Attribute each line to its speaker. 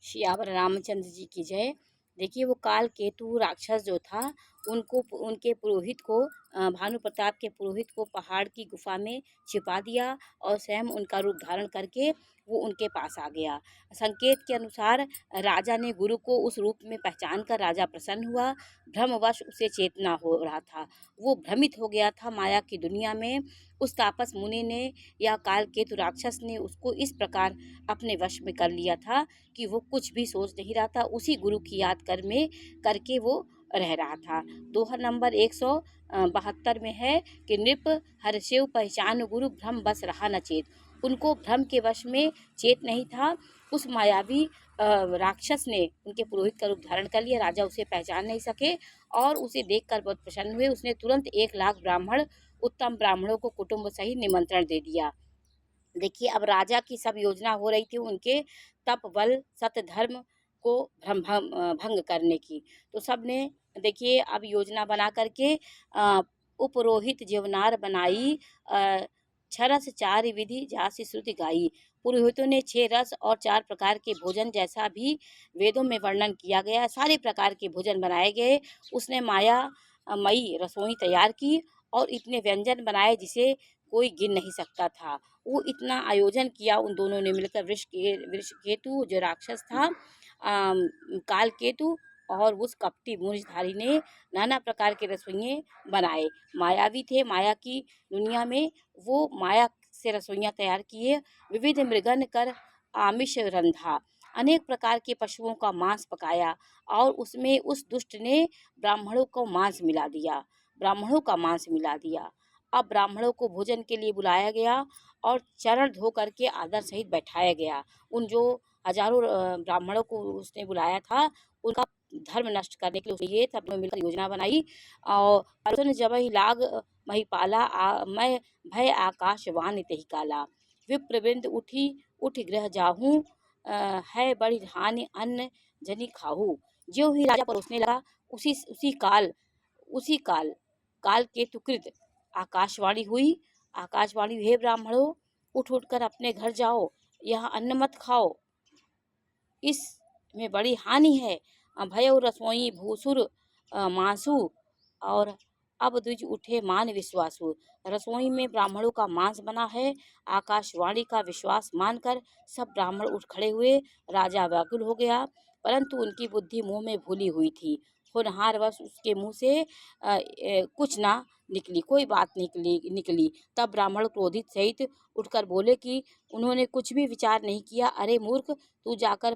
Speaker 1: सियावर रामचंद्र जी की जय। देखिए वो काल केतु राक्षस जो था उनको उनके पुरोहित को भानु प्रताप के पुरोहित को पहाड़ की गुफा में छिपा दिया और स्वयं उनका रूप धारण करके वो उनके पास आ गया। संकेत के अनुसार राजा ने गुरु को उस रूप में पहचान कर राजा प्रसन्न हुआ। भ्रमवश उसे चेतना हो रहा था, वो भ्रमित हो गया था माया की दुनिया में। उस तापस मुनि ने या काल केतु राक्षस ने उसको इस प्रकार अपने वश में कर लिया था कि वो कुछ भी सोच नहीं रहा था, उसी गुरु की याद करके वो रह रहा था। दोहा नंबर 172 में है कि नृप हरषेव पहचान गुरु भ्रम बस रहा न चेत। उनको भ्रम के वश में चेत नहीं था। उस मायावी राक्षस ने उनके पुरोहित का रूप धारण कर लिया। राजा उसे पहचान नहीं सके और उसे देखकर बहुत प्रसन्न हुए। उसने तुरंत 1 लाख ब्राह्मण, उत्तम ब्राह्मणों को कुटुंब सहित निमंत्रण दे दिया। देखिए अब राजा की सब योजना हो रही थी उनके तप बल सत्य धर्म को भंग करने की। तो सब ने देखिए अब योजना बना करके उपरोहित जीवनार बनाई, छरस 4 विधि जासी श्रुति गाई। पुरोहितों ने 6 रस और 4 प्रकार के भोजन, जैसा भी वेदों में वर्णन किया गया, सारे प्रकार के भोजन बनाए गए। उसने माया मई रसोई तैयार की और इतने व्यंजन बनाए जिसे कोई गिन नहीं सकता था। वो इतना आयोजन किया उन दोनों ने मिलकर। वृषकेतु जो राक्षस था, काल केतु, और उस कपटी मूंछधारी ने नाना प्रकार के रसोइये बनाए। मायावी थे, माया की दुनिया में वो माया से रसोइयाँ तैयार किए। विविध मृगन कर आमिष रंधा, अनेक प्रकार के पशुओं का मांस पकाया और उसमें उस दुष्ट ने ब्राह्मणों को मांस मिला दिया, ब्राह्मणों का मांस मिला दिया। अब ब्राह्मणों को भोजन के लिए बुलाया गया और चरण धो करके आदर सहित बैठाया गया। उन जो हजारों ब्राह्मणों को उसने बुलाया था, उनका धर्म नष्ट करने के लिए सब ने मिलकर योजना बनाई। और अर्जुन जब ही लाग महिपाला मैं भय आकाशवान तेहि काला। विप्रवृंद उठ गृह जाहूँ, है बड़ी हानि अन्न जनि खाहू। ज्यों ही राजा परोसने लगा उसी काल काल केतुकृत आकाशवाणी हुई, हे ब्राह्मणों, उठ कर अपने घर जाओ, यह अन्न मत खाओ, इसमें बड़ी हानि है। भयो रसोई भूसुर मांसू, और अब द्विज उठे मान विश्वासु। रसोई में ब्राह्मणों का मांस बना है। आकाशवाणी का विश्वास मानकर सब ब्राह्मण उठ खड़े हुए। राजा व्याकुल हो गया, परंतु उनकी बुद्धि मुंह में भूली हुई थी। होनहार वश उसके मुंह से कुछ ना निकली, कोई बात निकली। तब ब्राह्मण क्रोधित सहित उठकर बोले कि उन्होंने कुछ भी विचार नहीं किया। अरे मूर्ख, तू जाकर